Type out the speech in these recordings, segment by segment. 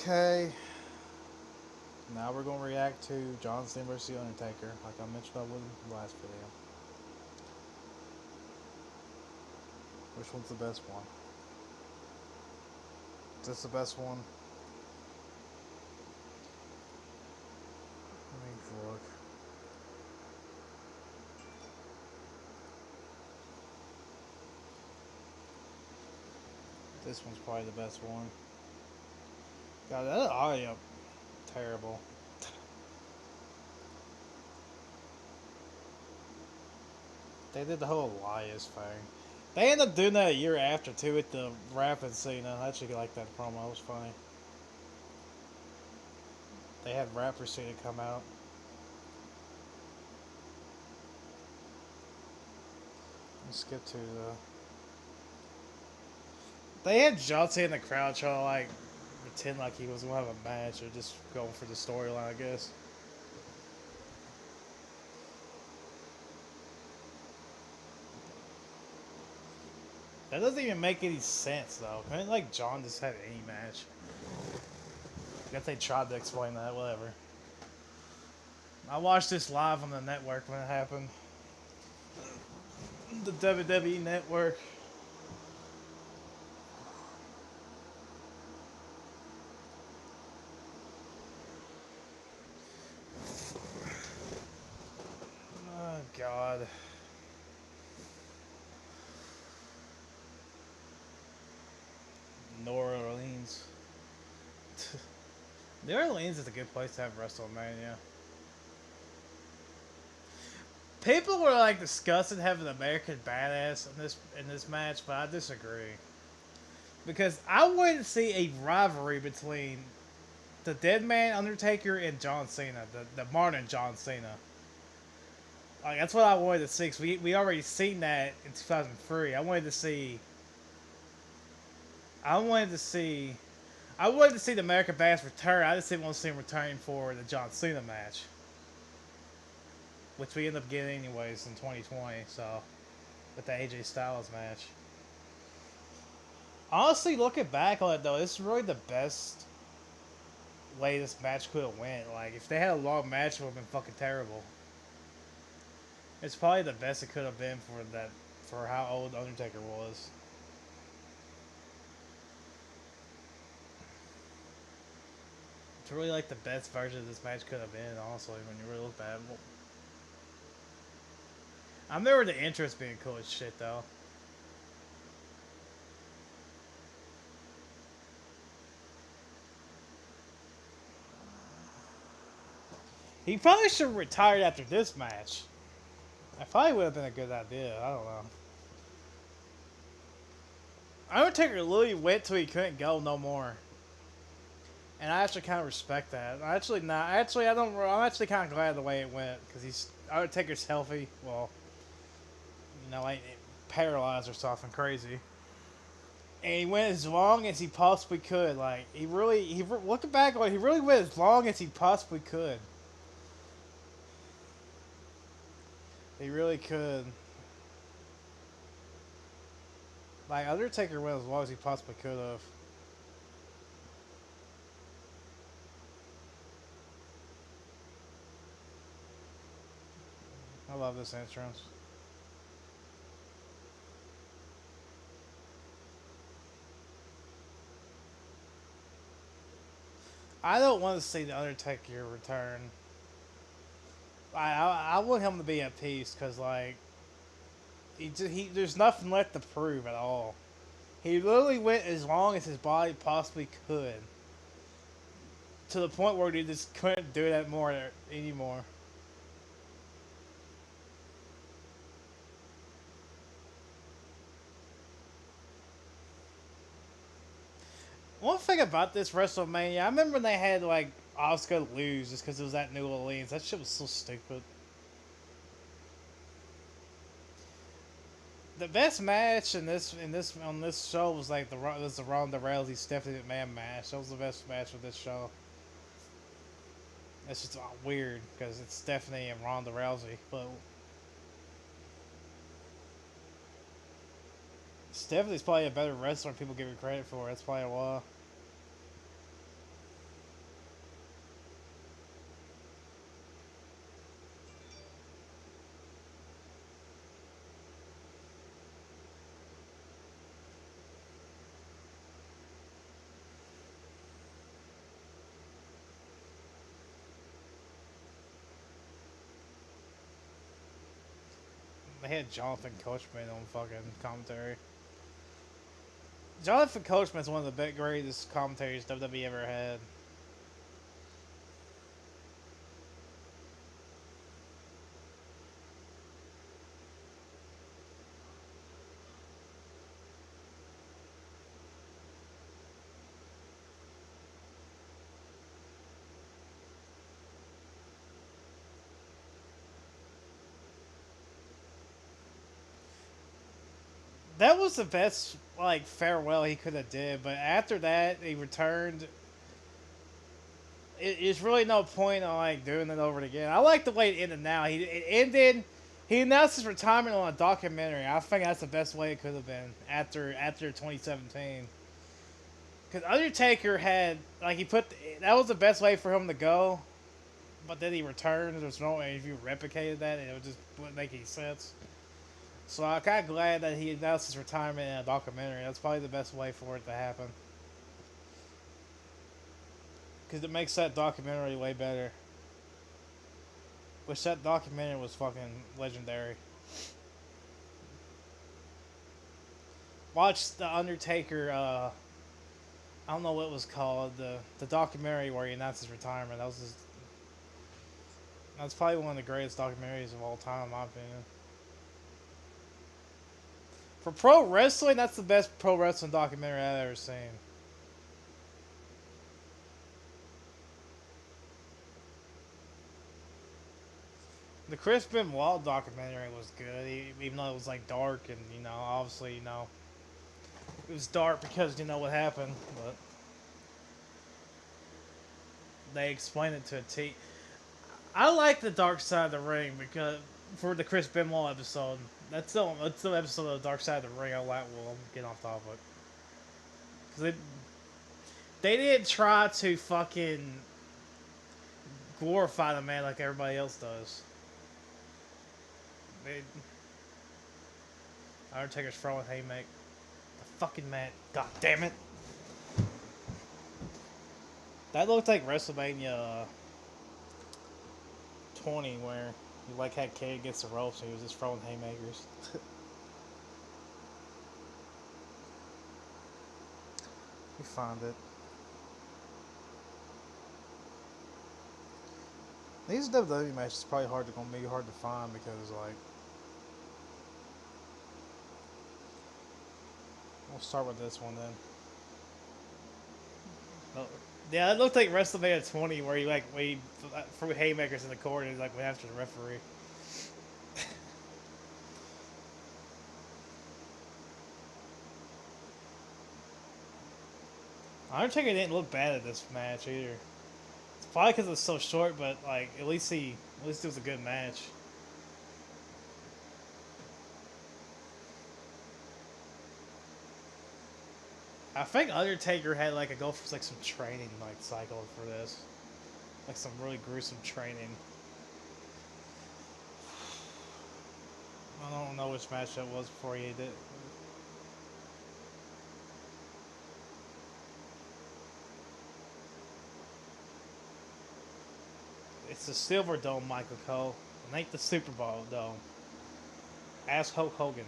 Okay, now we're gonna react to John Cena vs. The Undertaker, like I mentioned I would in the last video. Which one's the best one? Is this the best one? Let me look. This one's probably the best one. God, that audio terrible. They did the whole Elias thing. They ended up doing that a year after too with the Rapid Cena. I actually like that promo. It was funny. They had Rapper Cena come out. Let's skip to the. They had John Cena in the crowd trying to like pretend like he was gonna have a match or just going for the storyline, I guess. That doesn't even make any sense though. Couldn't like John just have any match? I guess they tried to explain that, whatever. I watched this live on the network when it happened. The WWE network. Oh God. New Orleans. New Orleans is a good place to have WrestleMania. People were like discussing having an American Badass in this match, but I disagree. Because I wanted to see a rivalry between the Dead Man Undertaker and John Cena, the modern John Cena. Like that's what I wanted to see. Cause we already seen that in 2003. I wanted to see. I wanted to see the American Badass return. I just didn't want to see him return for the John Cena match, which we ended up getting anyways in 2020. So with the AJ Styles match. Honestly, looking back on it though, this is really the best way this match could have went. Like if they had a long match, it would have been fucking terrible. It's probably the best it could have been for how old Undertaker was. It's really like the best version of this match could have been, honestly, when you really look at it. I remember the interest being cool as shit though. He probably should have retired after this match. That probably would have been a good idea. I don't know. Undertaker literally went till he couldn't go no more. And I actually kind of respect that. Actually, not. Actually, I don't. I'm actually kind of glad the way it went because he's Undertaker's healthy. Well, ain't paralyzed or something crazy. And he went as long as he possibly could. Like looking back on it, he really went as long as he possibly could. He really could. Like Undertaker went as long as he possibly could have. I love this entrance. I don't want to see the Undertaker return. I want him to be at peace because like there's nothing left to prove at all. He literally went as long as his body possibly could, to the point where he just couldn't do that more anymore. One thing about this WrestleMania, I remember when they had like Oscar lose just because it was at New Orleans. That shit was so stupid. The best match on this show was like the Ronda Rousey Stephanie McMahon match. That was the best match of this show. It's just weird because it's Stephanie and Ronda Rousey, but Stephanie's probably a better wrestler than people give her credit for. That's probably why. They had Jonathan Coachman on fucking commentary. Jonathan Coachman's one of the greatest commentators WWE ever had. That was the best like farewell he could have did, but after that he returned. It's really no point on like doing it over again. I like the way it ended. Now it ended. He announced his retirement on a documentary. I think that's the best way it could have been after 2017. Because Undertaker had like that was the best way for him to go, but then he returned. There's no way if you replicated that, it would just wouldn't make any sense. So I'm kind of glad that he announced his retirement in a documentary. That's probably the best way for it to happen. Because it makes that documentary way better. Which that documentary was fucking legendary. Watch the Undertaker. I don't know what it was called. The documentary where he announced his retirement. That's probably one of the greatest documentaries of all time, in my opinion. For pro wrestling, that's the best pro wrestling documentary I've ever seen. The Chris Benoit documentary was good, even though it was like dark and obviously it was dark because what happened, but they explained it to a T. I like the Dark Side of the Ring because for the Chris Benoit episode, that's the episode of the Dark Side of the Ring I like. Well, I'm getting off topic because they didn't try to fucking glorify the man like everybody else does. They Undertaker's throwing haymaker. The fucking man. God damn it. That looked like WrestleMania 20 where he like had Kane against the ropes and he was just throwing haymakers. We find it. These WWE matches probably gonna be hard to find because like we'll start with this one then. Oh, yeah, it looked like WrestleMania 20 where he threw haymakers in the corner and he's like went after the referee. Undertaker didn't look bad at this match either. It's probably because it was so short, but like at least it was a good match. I think Undertaker had like go for like some training like cycle for this, like some really gruesome training. I don't know which match that was before he did. It's the Silver Dome, Michael Cole. It ain't the Super Bowl Dome. Ask Hulk Hogan.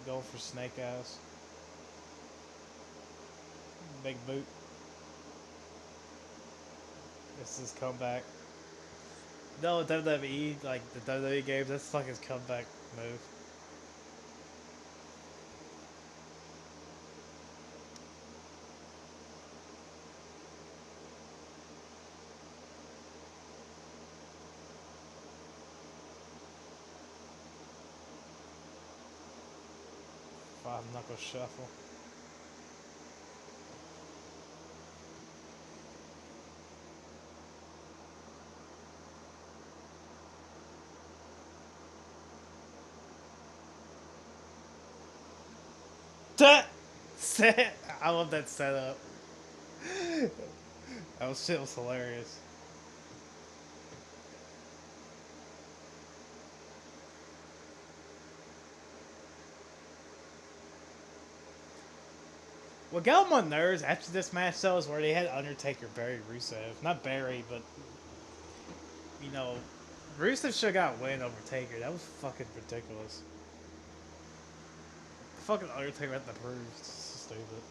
Go for Snake Eyes. Big boot. This is his comeback. No, WWE, like the WWE games, that's like his comeback move. Five knuckle shuffle. That set. I love that setup. That shit was hilarious. What got on my nerves after this match though is where they had Undertaker bury Rusev. Not bury, but you know, Rusev should have got a win over Taker. That was fucking ridiculous. Fucking Undertaker at the prove. It's so stupid.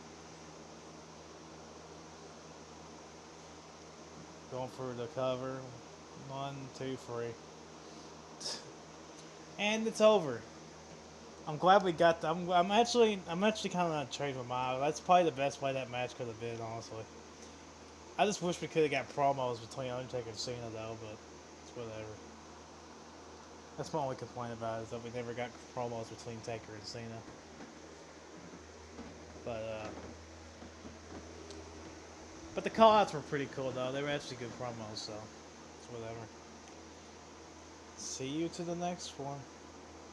Going for the cover. 1, 2, 3. And it's over. I'm glad we got the, I'm actually kind of not changed my mind. That's probably the best way that match could have been, honestly. I just wish we could have got promos between Undertaker and Cena though, but it's whatever. That's my only complaint about it, is that we never got promos between Taker and Cena. But the call-outs were pretty cool though. They were actually good promos, so it's whatever. See you to the next one.